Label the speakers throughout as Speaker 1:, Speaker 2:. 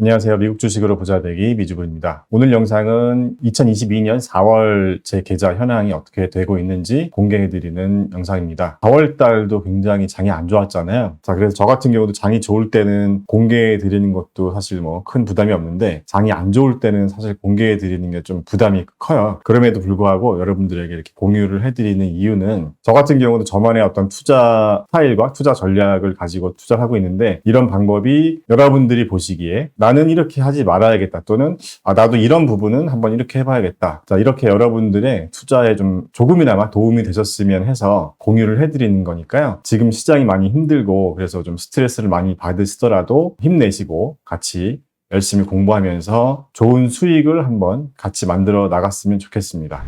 Speaker 1: 안녕하세요. 미국 주식으로 부자 되기 미주부입니다. 오늘 영상은 2022년 4월 제 계좌 현황이 어떻게 되고 있는지 공개해드리는 영상입니다. 4월 달도 굉장히 장이 안 좋았잖아요. 자, 그래서 저 같은 경우도 장이 좋을 때는 공개해드리는 것도 사실 뭐 큰 부담이 없는데 장이 안 좋을 때는 사실 공개해드리는 게 좀 부담이 커요. 그럼에도 불구하고 여러분들에게 이렇게 공유를 해드리는 이유는 저 같은 경우도 저만의 어떤 투자 스타일과 투자 전략을 가지고 투자를 하고 있는데 이런 방법이 여러분들이 보시기에 나는 이렇게 하지 말아야겠다 또는 나도 이런 부분은 한번 이렇게 해봐야겠다. 자, 이렇게 여러분들의 투자에 좀 조금이나마 도움이 되셨으면 해서 공유를 해드리는 거니까요. 지금 시장이 많이 힘들고 그래서 좀 스트레스를 많이 받으시더라도 힘내시고 같이 열심히 공부하면서 좋은 수익을 한번 같이 만들어 나갔으면 좋겠습니다.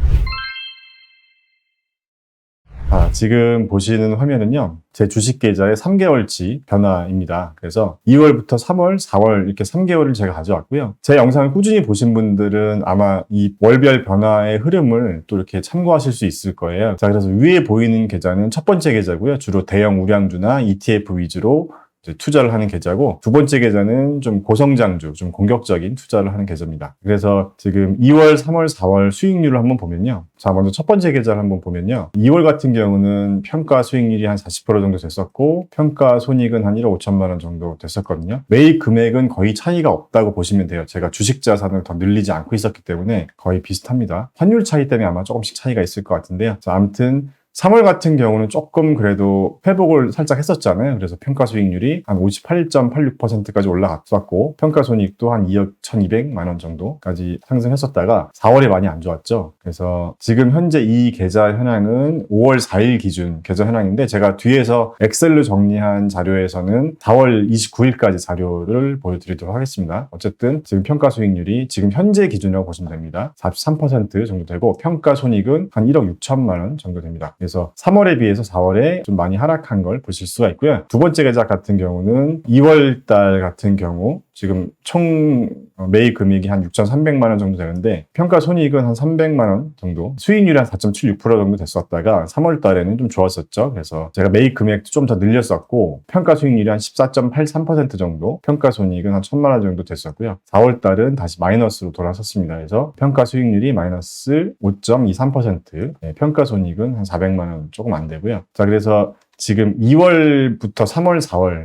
Speaker 1: 지금 보시는 화면은요, 제 주식 계좌의 3개월치 변화입니다. 그래서 2월부터 3월, 4월 이렇게 3개월을 제가 가져왔고요. 제 영상을 꾸준히 보신 분들은 아마 이 월별 변화의 흐름을 또 이렇게 참고하실 수 있을 거예요. 자, 그래서 위에 보이는 계좌는 첫 번째 계좌고요. 주로 대형 우량주나 ETF 위주로 투자를 하는 계좌고, 두 번째 계좌는 좀 고성장주, 좀 공격적인 투자를 하는 계좌입니다. 그래서 지금 2월, 3월, 4월 수익률을 한번 보면요. 자, 먼저 첫 번째 계좌를 한번 보면요. 2월 같은 경우는 평가 수익률이 한 40% 정도 됐었고, 평가 손익은 한 1억 5천만 원 정도 됐었거든요. 매입 금액은 거의 차이가 없다고 보시면 돼요. 제가 주식 자산을 더 늘리지 않고 있었기 때문에 거의 비슷합니다. 환율 차이 때문에 아마 조금씩 차이가 있을 것 같은데요. 자, 아무튼 3월 같은 경우는 조금 그래도 회복을 살짝 했었잖아요. 그래서 평가 수익률이 한 58.86%까지 올라갔었고 평가 손익도 한 2억 1,200만 원 정도까지 상승했었다가 4월에 많이 안 좋았죠. 그래서 지금 현재 이 계좌 현황은 5월 4일 기준 계좌 현황인데 제가 뒤에서 엑셀로 정리한 자료에서는 4월 29일까지 자료를 보여드리도록 하겠습니다. 어쨌든 지금 평가 수익률이 지금 현재 기준이라고 보시면 됩니다. 43% 정도 되고 평가 손익은 한 1억 6천만 원 정도 됩니다. 그래서 3월에 비해서 4월에 좀 많이 하락한 걸 보실 수가 있고요. 두 번째 계좌 같은 경우는 2월 달 같은 경우 지금 총 매입 금액이 한 6,300만 원 정도 되는데 평가 손익은 한 300만 원 정도, 수익률이 한 4.76% 정도 됐었다가 3월 달에는 좀 좋았었죠. 그래서 제가 매입 금액도 좀 더 늘렸었고 평가 수익률이 한 14.83% 정도, 평가 손익은 한 1,000만 원 정도 됐었고요. 4월 달은 다시 마이너스로 돌아섰습니다. 그래서 평가 수익률이 마이너스 5.23%, 평가 손익은 한 400만 원 조금 안 되고요. 자, 그래서 지금 2월부터 3월,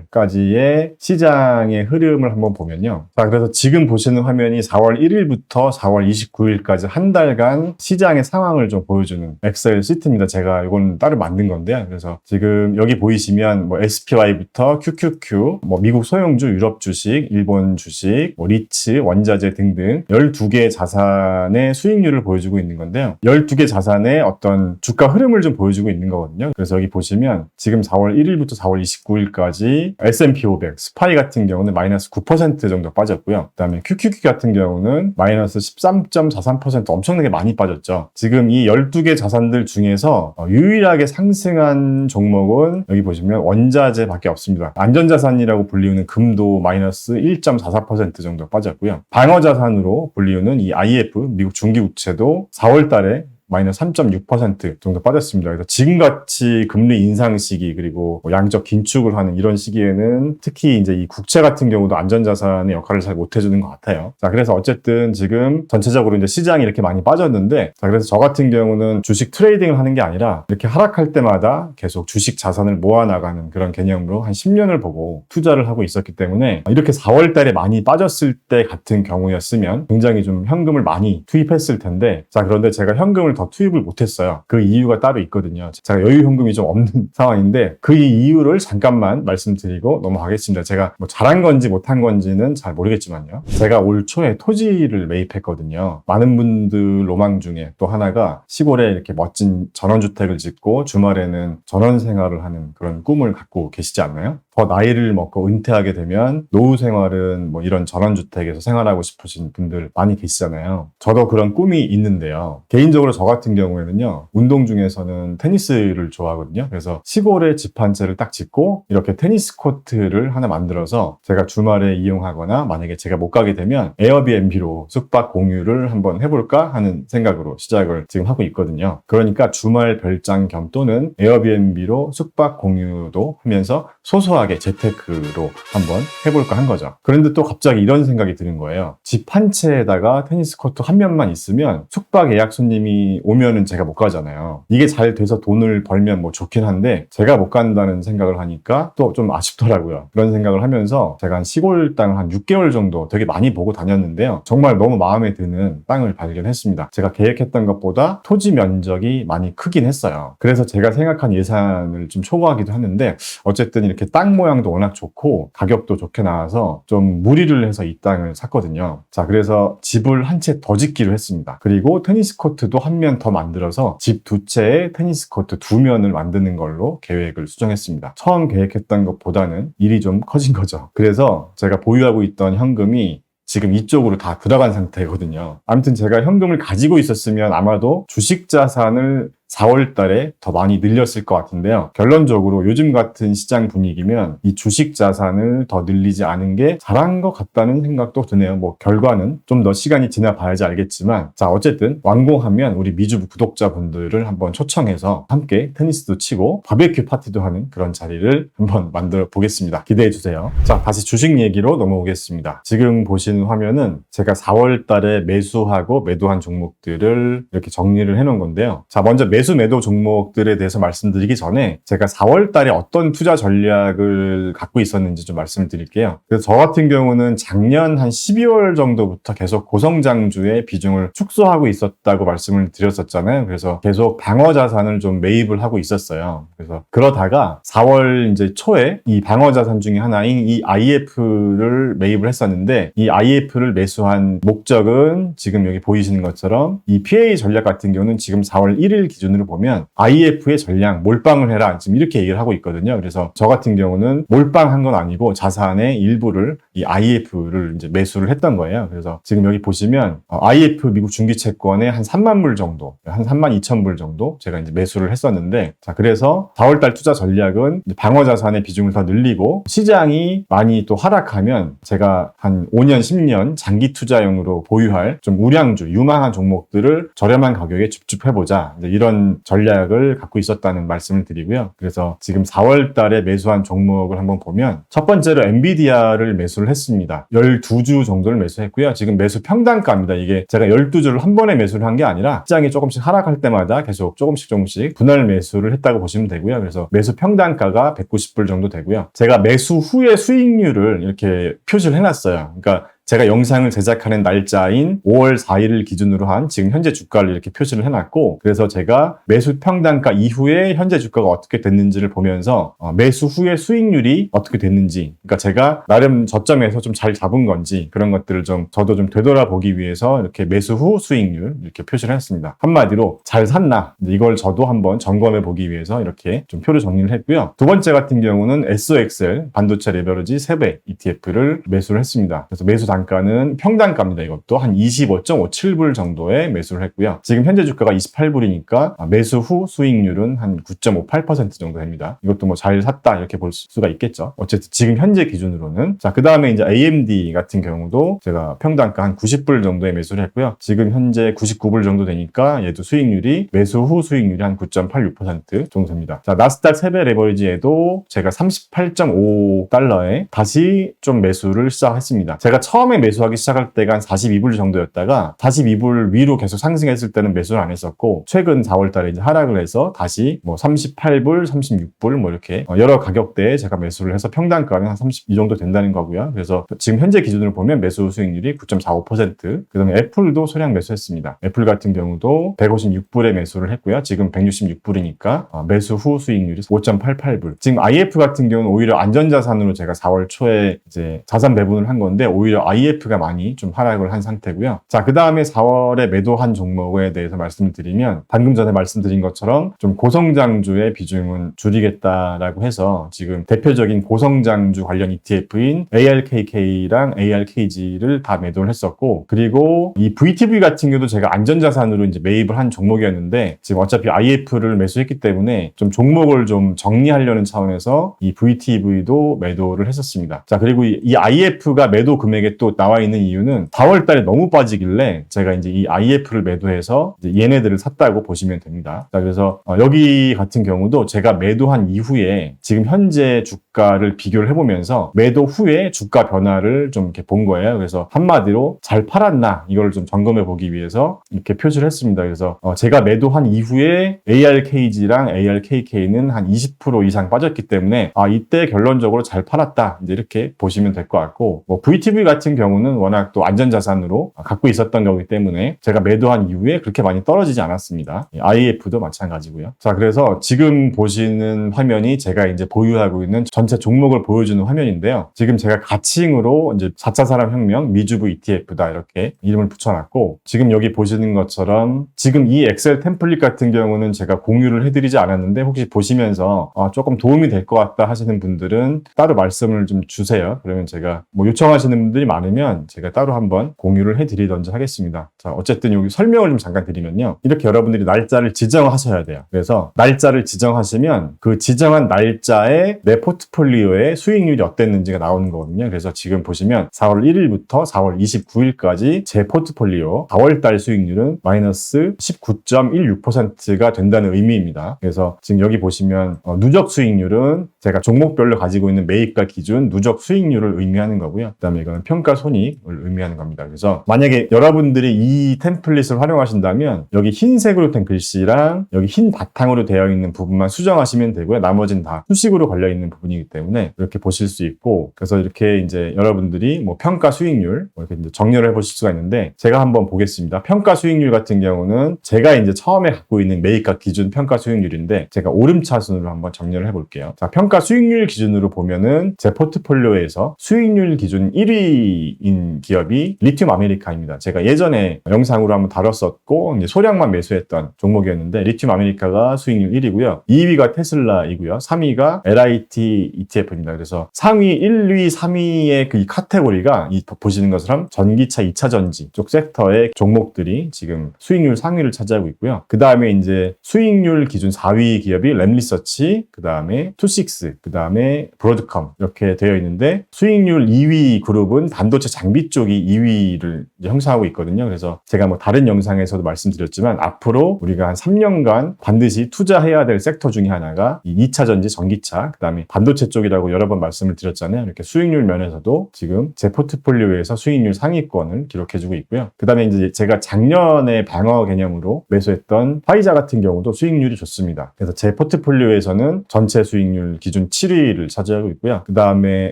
Speaker 1: 4월까지의 시장의 흐름을 한번 보면요. 자, 그래서 지금 보시는 화면이 4월 1일부터 4월 29일까지 한 달간 시장의 상황을 좀 보여주는 엑셀 시트입니다. 제가 이건 따로 만든 건데요. 그래서 지금 여기 보이시면 뭐 SPY부터 QQQ, 뭐 미국 소형주, 유럽 주식, 일본 주식, 뭐 리츠, 원자재 등등 12개 자산의 수익률을 보여주고 있는 건데요. 12개 자산의 어떤 주가 흐름을 좀 보여주고 있는 거거든요. 그래서 여기 보시면 지금 4월 1일부터 4월 29일까지 S&P 500, 스파이 같은 경우는 마이너스 9% 정도 빠졌고요. 그 다음에 QQQ 같은 경우는 마이너스 13.43% 엄청나게 많이 빠졌죠. 지금 이 12개 자산들 중에서 유일하게 상승한 종목은 여기 보시면 원자재밖에 없습니다. 안전자산이라고 불리우는 금도 마이너스 1.44% 정도 빠졌고요. 방어자산으로 불리우는 이 IF, 미국 중기국채도 4월 달에 마이너스 3.6% 정도 빠졌습니다. 그래서 지금같이 금리 인상 시기 그리고 양적 긴축을 하는 이런 시기에는 특히 이제 이 국채 같은 경우도 안전자산의 역할을 잘 못해주는 것 같아요. 자, 그래서 어쨌든 지금 전체적으로 이제 시장이 이렇게 많이 빠졌는데, 자, 그래서 저 같은 경우는 주식 트레이딩을 하는 게 아니라 이렇게 하락할 때마다 계속 주식 자산을 모아나가는 그런 개념으로 한 10년을 보고 투자를 하고 있었기 때문에 이렇게 4월 달에 많이 빠졌을 때 같은 경우였으면 굉장히 좀 현금을 많이 투입했을 텐데, 자, 그런데 제가 현금을 더 투입을 못했어요. 그 이유가 따로 있거든요. 제가 여유 현금이 좀 없는 상황인데 그 이유를 잠깐만 말씀드리고 넘어가겠습니다. 제가 뭐 잘한 건지 못한 건지는 잘 모르겠지만요. 제가 올 초에 토지를 매입했거든요. 많은 분들 로망 중에 또 하나가 시골에 이렇게 멋진 전원주택을 짓고 주말에는 전원 생활을 하는 그런 꿈을 갖고 계시지 않나요? 더 나이를 먹고 은퇴하게 되면 노후 생활은 뭐 이런 전원주택에서 생활하고 싶으신 분들 많이 계시잖아요. 저도 그런 꿈이 있는데요. 개인적으로 저 같은 경우에는요, 운동 중에서는 테니스를 좋아하거든요. 그래서 시골에 집 한 채를 딱 짓고 이렇게 테니스 코트를 하나 만들어서 제가 주말에 이용하거나 만약에 제가 못 가게 되면 에어비앤비로 숙박 공유를 한번 해볼까 하는 생각으로 시작을 지금 하고 있거든요. 그러니까 주말 별장 겸 또는 에어비앤비로 숙박 공유도 하면서 소소하게 숙박에 재테크로 한번 해볼까 한 거죠. 그런데 또 갑자기 이런 생각이 드는 거예요. 집 한 채에다가 테니스 코트 한 면만 있으면 숙박 예약 손님이 오면은 제가 못 가잖아요. 이게 잘 돼서 돈을 벌면 뭐 좋긴 한데 제가 못 간다는 생각을 하니까 또 좀 아쉽더라고요. 그런 생각을 하면서 제가 한 시골 땅을 한 6개월 정도 되게 많이 보고 다녔는데요. 정말 너무 마음에 드는 땅을 발견했습니다. 제가 계획했던 것보다 토지 면적이 많이 크긴 했어요. 그래서 제가 생각한 예산을 좀 초과하기도 하는데 어쨌든 이렇게 땅 모양도 워낙 좋고 가격도 좋게 나와서 좀 무리를 해서 이 땅을 샀거든요. 자, 그래서 집을 한 채 더 짓기로 했습니다. 그리고 테니스 코트도 한 면 더 만들어서 집 두 채에 테니스 코트 두 면을 만드는 걸로 계획을 수정했습니다. 처음 계획했던 것보다는 일이 좀 커진 거죠. 그래서 제가 보유하고 있던 현금이 지금 이쪽으로 다 들어간 상태거든요. 아무튼 제가 현금을 가지고 있었으면 아마도 주식 자산을 4월 달에 더 많이 늘렸을 것 같은데요. 결론적으로 요즘 같은 시장 분위기면 이 주식 자산을 더 늘리지 않은 게 잘한 것 같다는 생각도 드네요. 뭐 결과는 좀 더 시간이 지나 봐야지 알겠지만, 자, 어쨌든 완공하면 우리 미주 구독자분들을 한번 초청해서 함께 테니스도 치고 바베큐 파티도 하는 그런 자리를 한번 만들어 보겠습니다. 기대해 주세요. 자, 다시 주식 얘기로 넘어오겠습니다. 지금 보시는 화면은 제가 4월 달에 매수하고 매도한 종목들을 이렇게 정리를 해 놓은 건데요. 자, 먼저 매수 매도 종목들에 대해서 말씀드리기 전에 제가 4월 달에 어떤 투자 전략을 갖고 있었는지 좀 말씀을 드릴게요. 그래서 저 같은 경우는 작년 한 12월 정도부터 계속 고성장주의 비중을 축소하고 있었다고 말씀을 드렸었잖아요. 그래서 계속 방어 자산을 좀 매입을 하고 있었어요. 그래서 그러다가 4월 이제 초에 이 방어 자산 중에 하나인 이 IF를 매입을 했었는데, 이 IF를 매수한 목적은 지금 여기 보이시는 것처럼 이 PA 전략 같은 경우는 지금 4월 1일 기준으로 보면 IF의 전량 몰빵을 해라, 지금 이렇게 얘기를 하고 있거든요. 그래서 저 같은 경우는 몰빵한 건 아니고 자산의 일부를 이 IF를 이제 매수를 했던 거예요. 그래서 지금 여기 보시면 IF 미국 중기 채권에 한 3만 불 정도, 한 3만 2천 불 정도 제가 이제 매수를 했었는데, 자, 그래서 4월 달 투자 전략은 방어 자산의 비중을 더 늘리고 시장이 많이 또 하락하면 제가 한 5년, 10년 장기 투자용으로 보유할 좀 우량주, 유망한 종목들을 저렴한 가격에 줍줍해보자, 이런 전략을 갖고 있었다는 말씀을 드리고요. 그래서 지금 4월 달에 매수한 종목을 한번 보면 첫 번째로 엔비디아를 매수를 했습니다. 12주 정도를 매수했고요. 지금 매수 평단가입니다. 이게 제가 12주를 한 번에 매수를 한 게 아니라 시장이 조금씩 하락할 때마다 계속 조금씩 분할 매수를 했다고 보시면 되고요. 그래서 매수 평단가가 190불 정도 되고요. 제가 매수 후에 수익률을 이렇게 표시를 해놨어요. 그러니까 제가 영상을 제작하는 날짜인 5월 4일을 기준으로 한 지금 현재 주가를 이렇게 표시를 해놨고, 그래서 제가 매수 평단가 이후에 현재 주가가 어떻게 됐는지를 보면서 매수 후에 수익률이 어떻게 됐는지, 그러니까 제가 나름 저점에서 좀 잘 잡은 건지 그런 것들을 좀 저도 좀 되돌아보기 위해서 이렇게 매수 후 수익률 이렇게 표시를 했습니다. 한마디로 잘 샀나, 이걸 저도 한번 점검해 보기 위해서 이렇게 좀 표를 정리를 했고요. 두 번째 같은 경우는 SOXL 반도체 레버리지 3배 ETF를 매수를 했습니다. 그래서 매수 단가는 평단가입니다. 이것도 한 25.57불 정도에 매수를 했고요. 지금 현재 주가가 28불이니까 매수 후 수익률은 한 9.58% 정도 됩니다. 이것도 뭐 잘 샀다 이렇게 볼 수가 있겠죠. 어쨌든 지금 현재 기준으로는. 자, 그 다음에 이제 AMD 같은 경우도 제가 평단가 한 90불 정도에 매수를 했고요. 지금 현재 99불 정도 되니까 얘도 수익률이 매수 후 수익률이 한 9.86% 정도 됩니다. 자, 나스닥 3배 레버리지에도 제가 38.5달러에 다시 좀 매수를 시작했습니다. 제가 처음에 매수하기 시작할 때가 한 42불 정도였다가 42불 위로 계속 상승했을 때는 매수를 안 했었고, 최근 4월 달에 이제 하락을 해서 다시 뭐 38불, 36불 뭐 이렇게 여러 가격대에 제가 매수를 해서 평단가는 한 30 이 정도 된다는 거고요. 그래서 지금 현재 기준으로 보면 매수 수익률이 9.45%, 그 다음에 애플도 소량 매수했습니다. 애플 같은 경우도 156불에 매수를 했고요. 지금 166불이니까 매수 후 수익률이 5.88불. 지금 IF 같은 경우는 오히려 안전자산으로 제가 4월 초에 이제 자산 배분을 한 건데 오히려 IF가 많이 좀 하락을 한 상태고요. 자, 그 다음에 4월에 매도한 종목에 대해서 말씀을 드리면 방금 전에 말씀드린 것처럼 좀 고성장주의 비중은 줄이겠다라고 해서 지금 대표적인 고성장주 관련 ETF인 ARKK랑 ARKG를 다 매도를 했었고, 그리고 이 VTV 같은 경우도 제가 안전자산으로 이제 매입을 한 종목이었는데 지금 어차피 IF를 매수했기 때문에 좀 종목을 좀 정리하려는 차원에서 이 VTV도 매도를 했었습니다. 자, 그리고 이 IF가 매도 금액에 또 또 나와 있는 이유는 4월 달에 너무 빠지길래 제가 이제 이 IF를 매도해서 이제 얘네들을 샀다고 보시면 됩니다. 자, 그래서 여기 같은 경우도 제가 매도한 이후에 지금 현재 주가를 비교를 해보면서 매도 후에 주가 변화를 좀 이렇게 본 거예요. 그래서 한마디로 잘 팔았나 이걸 좀 점검해 보기 위해서 이렇게 표시를 했습니다. 그래서 제가 매도한 이후에 ARKG랑 ARKK는 한 20% 이상 빠졌기 때문에 이때 결론적으로 잘 팔았다 이제 이렇게 보시면 될 것 같고, 뭐 VTV 같은 경우는 워낙 또 안전자산으로 갖고 있었던 거기 때문에 제가 매도한 이후에 그렇게 많이 떨어지지 않았습니다. IF도 마찬가지고요. 자, 그래서 지금 보시는 화면이 제가 이제 보유하고 있는 전체 종목을 보여주는 화면인데요. 지금 제가 가칭으로 이제 4차 산업혁명 미주부 ETF다 이렇게 이름을 붙여놨고, 지금 여기 보시는 것처럼 지금 이 엑셀 템플릿 같은 경우는 제가 공유를 해드리지 않았는데 혹시 보시면서 조금 도움이 될 것 같다 하시는 분들은 따로 말씀을 좀 주세요. 그러면 제가 뭐 요청하시는 분들이 많으면 제가 따로 한번 공유를 해드리던지 하겠습니다. 자, 어쨌든 여기 설명을 좀 잠깐 드리면요. 이렇게 여러분들이 날짜를 지정하셔야 돼요. 그래서 날짜를 지정하시면 그 지정한 날짜에 내 포트폴리오의 수익률이 어땠는지가 나오는 거거든요. 그래서 지금 보시면 4월 1일부터 4월 29일까지 제 포트폴리오 4월달 수익률은 마이너스 19.16%가 된다는 의미입니다. 그래서 지금 여기 보시면 누적 수익률은 제가 종목별로 가지고 있는 매입가 기준 누적 수익률을 의미하는 거고요. 그 다음에 이거는 평가 손익을 의미하는 겁니다. 그래서 만약에 여러분들이 이 템플릿을 활용하신다면 여기 흰색으로 된 글씨랑 여기 흰 바탕으로 되어 있는 부분만 수정하시면 되고요. 나머지는 다 수식으로 걸려 있는 부분이기 때문에 이렇게 보실 수 있고, 그래서 이렇게 이제 여러분들이 뭐 평가 수익률 이렇게 이제 정렬을 해보실 수가 있는데, 제가 한번 보겠습니다. 평가 수익률 같은 경우는 제가 이제 처음에 갖고 있는 매입가 기준 평가 수익률인데 제가 오름차순으로 한번 정렬을 해볼게요. 자, 평가 수익률 기준으로 보면은 제 포트폴리오에서 수익률 기준 1위인 기업이 리튬 아메리카입니다. 제가 예전에 영상으로 한번 다뤘었고 이제 소량만 매수했던 종목이었는데 리튬 아메리카가 수익률 1위고요. 2위가 테슬라이고요. 3위가 LIT ETF입니다. 그래서 상위 1, 2, 3위의 그 카테고리가 보시는 것처럼 전기차 2차 전지 쪽 섹터의 종목들이 지금 수익률 상위를 차지하고 있고요. 그 다음에 이제 수익률 기준 4위 기업이 램리서치, 그 다음에 투식스, 그 다음에 브로드컴 이렇게 되어 있는데, 수익률 2위 그룹은 반도체 장비 쪽이 2위를 형성하고 있거든요. 그래서 제가 뭐 다른 영상에서도 말씀드렸지만 앞으로 우리가 한 3년간 반드시 투자해야 될 섹터 중에 하나가 이 2차 전지 전기차, 그 다음에 반도체 쪽이라고 여러 번 말씀을 드렸잖아요. 이렇게 수익률 면에서도 지금 제 포트폴리오에서 수익률 상위권을 기록해주고 있고요. 그 다음에 이제 제가 작년에 방어 개념으로 매수했던 화이자 같은 경우도 수익률이 좋습니다. 그래서 제 포트폴리오에서는 전체 수익률 기준 7위를 차지하고 있고요. 그 다음에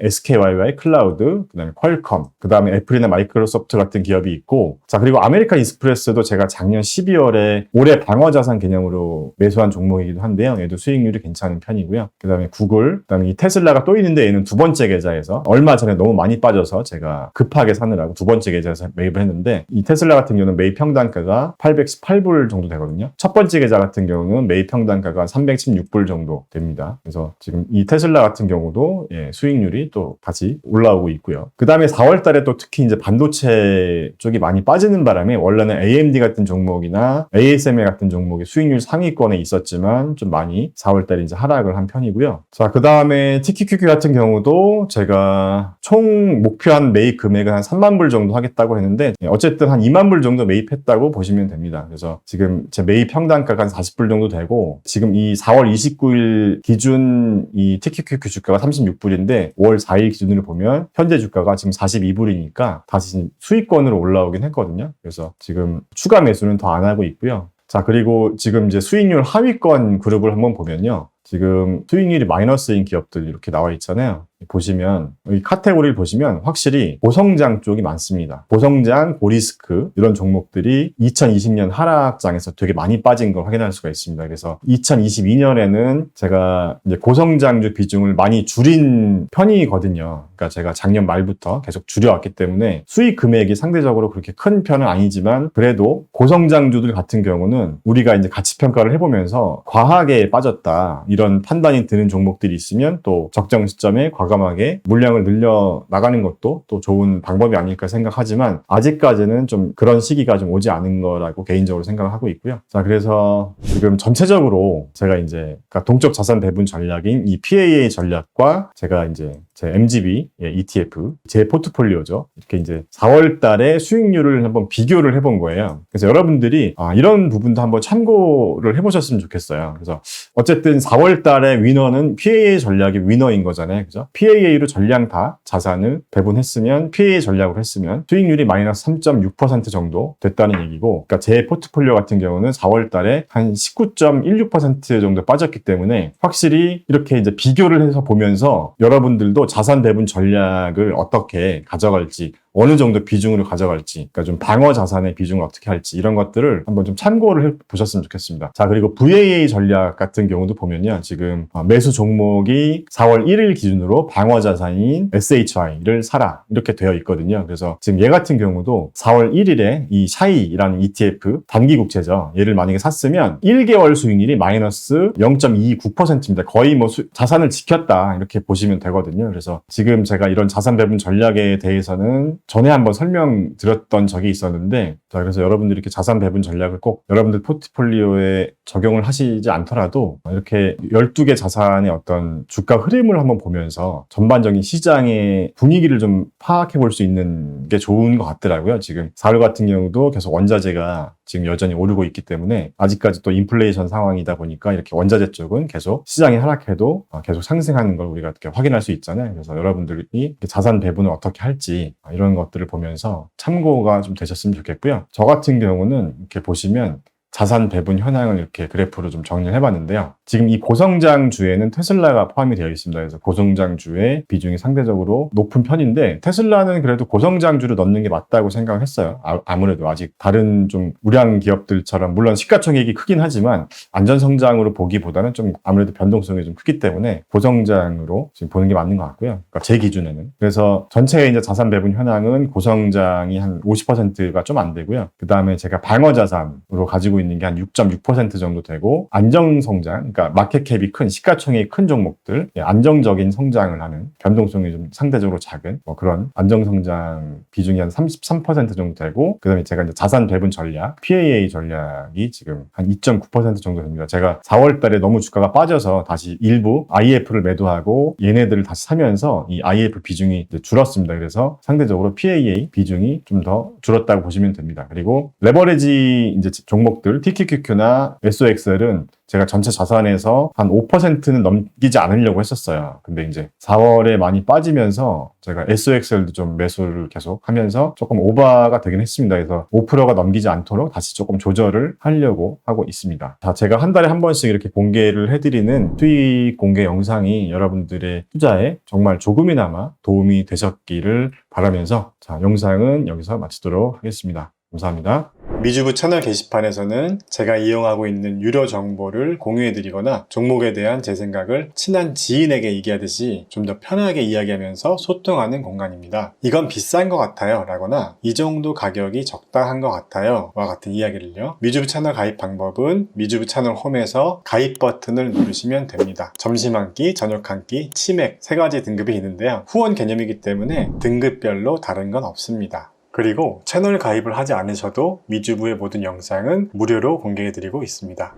Speaker 1: SKYY 클라우드, 그 다음에 퀄컴, 그 다음에 애플이나 마이크로소프트 같은 기업이 있고, 자, 그리고 아메리칸 익스프레스도 제가 작년 12월에 올해 방어자산 개념으로 매수한 종목이기도 한데요. 얘도 수익률이 괜찮은 편이고요. 그 다음에 구글, 그 다음에 이 테슬라가 또 있는데 얘는 두 번째 계좌에서 얼마 전에 너무 많이 빠져서 제가 급하게 사느라고 두 번째 계좌에서 매입을 했는데, 이 테슬라 같은 경우는 매입 평단가가 818불 정도 되거든요. 첫 번째 계좌 같은 경우는 매입 평단가가 316불 정도 됩니다. 그래서 지금 이 테슬라 같은 경우도 수익률이 또 다시 올라오고 있고요. 그 다음에 4월 달에 또 특히 이제 반도체 쪽이 많이 빠지는 바람에 원래는 AMD 같은 종목이나 ASML 같은 종목이 수익률 상위권에 있었지만 좀 많이 4월 달에 이제 하락을 한 편이고요. 자, 그 다음에 TQQQ 같은 경우도 제가 총 목표한 매입 금액은 한 3만 불 정도 하겠다고 했는데 어쨌든 한 2만 불 정도 매입했다고 보시면 됩니다. 그래서 지금 제 매입 평단가가 한 40불 정도 되고, 지금 이 4월 29일 기준 이 TQQQ 주가가 36불인데 5월 4일 기준으로 보면 현재 주가가 지금 42불이니까 다시 수익권으로 올라오긴 했거든요. 그래서 지금 추가 매수는 더 안 하고 있고요. 자, 그리고 지금 이제 수익률 하위권 그룹을 한번 보면요. 지금 수익률이 마이너스인 기업들 이렇게 나와 있잖아요. 보시면 이 카테고리를 보시면 확실히 고성장 쪽이 많습니다. 고성장, 고리스크 이런 종목들이 2020년 하락장에서 되게 많이 빠진 걸 확인할 수가 있습니다. 그래서 2022년에는 제가 이제 고성장주 비중을 많이 줄인 편이거든요. 그러니까 제가 작년 말부터 계속 줄여왔기 때문에 수익 금액이 상대적으로 그렇게 큰 편은 아니지만, 그래도 고성장주들 같은 경우는 우리가 이제 가치 평가를 해보면서 과하게 빠졌다 이런 판단이 드는 종목들이 있으면 또 적정 시점에 과감하게 물량을 늘려 나가는 것도 또 좋은 방법이 아닐까 생각하지만, 아직까지는 좀 그런 시기가 좀 오지 않은 거라고 개인적으로 생각을 하고 있고요. 자, 그래서 지금 전체적으로 제가 이제 동적 자산 배분 전략인 이 PAA 전략과 제가 이제 제 MGB ETF, 제 포트폴리오죠. 이렇게 이제 4월 달에 수익률을 한번 비교를 해본 거예요. 그래서 여러분들이 이런 부분도 한번 참고를 해보셨으면 좋겠어요. 그래서 어쨌든 4월 달에 위너는 PAA 전략이 위너인 거잖아요. 그죠? PAA로 전량 다 자산을 배분했으면, PAA 전략으로 했으면 수익률이 마이너스 3.6% 정도 됐다는 얘기고, 그러니까 제 포트폴리오 같은 경우는 4월 달에 한 19.16% 정도 빠졌기 때문에 확실히 이렇게 이제 비교를 해서 보면서 여러분들도 자산 배분 전략을 어떻게 가져갈지, 어느 정도 비중으로 가져갈지, 그러니까 좀 방어 자산의 비중을 어떻게 할지, 이런 것들을 한번 좀 참고를 해 보셨으면 좋겠습니다. 자, 그리고 VAA 전략 같은 경우도 보면요. 지금 매수 종목이 4월 1일 기준으로 방어 자산인 SHI를 사라, 이렇게 되어 있거든요. 그래서 지금 얘 같은 경우도 4월 1일에 이 샤이라는 ETF, 단기 국채죠. 얘를 만약에 샀으면 1개월 수익률이 마이너스 0.29%입니다. 거의 뭐 자산을 지켰다, 이렇게 보시면 되거든요. 그래서 지금 제가 이런 자산 배분 전략에 대해서는 전에 한번 설명드렸던 적이 있었는데, 자, 그래서 여러분들이 이렇게 자산 배분 전략을 꼭 여러분들 포트폴리오에 적용을 하시지 않더라도 이렇게 12개 자산의 어떤 주가 흐름을 한번 보면서 전반적인 시장의 분위기를 좀 파악해 볼 수 있는 게 좋은 것 같더라고요. 지금 4월 같은 경우도 계속 원자재가 지금 여전히 오르고 있기 때문에, 아직까지 또 인플레이션 상황이다 보니까 이렇게 원자재 쪽은 계속 시장이 하락해도 계속 상승하는 걸 우리가 이렇게 확인할 수 있잖아요. 그래서 여러분들이 자산 배분을 어떻게 할지 이런 것들을 보면서 참고가 좀 되셨으면 좋겠고요. 저 같은 경우는 이렇게 보시면 자산 배분 현황을 이렇게 그래프로 좀 정리를 해봤는데요. 지금 이 고성장주에는 테슬라가 포함이 되어 있습니다. 그래서 고성장주의 비중이 상대적으로 높은 편인데, 테슬라는 그래도 고성장주로 넣는 게 맞다고 생각을 했어요. 아무래도 아직 다른 좀 우량 기업들처럼, 물론 시가총액이 크긴 하지만 안전성장으로 보기보다는 좀 아무래도 변동성이 좀 크기 때문에 고성장으로 지금 보는 게 맞는 것 같고요. 그러니까 제 기준에는. 그래서 전체의 이제 자산 배분 현황은 고성장이 한 50%가 좀 안 되고요. 그 다음에 제가 방어자산으로 가지고 있는 게 한 6.6% 정도 되고, 안정성장, 그러니까 마켓캡이 큰, 시가총액이 큰 종목들, 안정적인 성장을 하는, 변동성이 좀 상대적으로 작은 그런 안정성장 비중이 한 33% 정도 되고, 그 다음에 제가 이제 자산 배분 전략, PAA 전략이 지금 한 2.9% 정도 됩니다. 제가 4월 달에 너무 주가가 빠져서 다시 일부 IF를 매도하고 얘네들을 다시 사면서 이 IF 비중이 이제 줄었습니다. 그래서 상대적으로 PAA 비중이 좀 더 줄었다고 보시면 됩니다. 그리고 레버리지 이제 종목들, TQQQ나 SOXL은 제가 전체 자산에서 한 5%는 넘기지 않으려고 했었어요. 근데 이제 4월에 많이 빠지면서 제가 SOXL도 좀 매수를 계속 하면서 조금 오버가 되긴 했습니다. 그래서 5%가 넘기지 않도록 다시 조금 조절을 하려고 하고 있습니다. 자, 제가 한 달에 한 번씩 이렇게 공개를 해드리는 수익 공개 영상이 여러분들의 투자에 정말 조금이나마 도움이 되셨기를 바라면서, 자, 영상은 여기서 마치도록 하겠습니다. 감사합니다. 미주부 채널 게시판에서는 제가 이용하고 있는 유료 정보를 공유해드리거나 종목에 대한 제 생각을 친한 지인에게 얘기하듯이 좀 더 편하게 이야기하면서 소통하는 공간입니다. 이건 비싼 것 같아요 라거나 이 정도 가격이 적당한 것 같아요 와 같은 이야기를요, 미주부 채널 가입 방법은 미주부 채널 홈에서 가입 버튼을 누르시면 됩니다. 점심 한 끼, 저녁 한 끼, 치맥 3가지 등급이 있는데요, 후원 개념이기 때문에 등급별로 다른 건 없습니다. 그리고 채널 가입을 하지 않으셔도 미주부의 모든 영상은 무료로 공개해드리고 있습니다.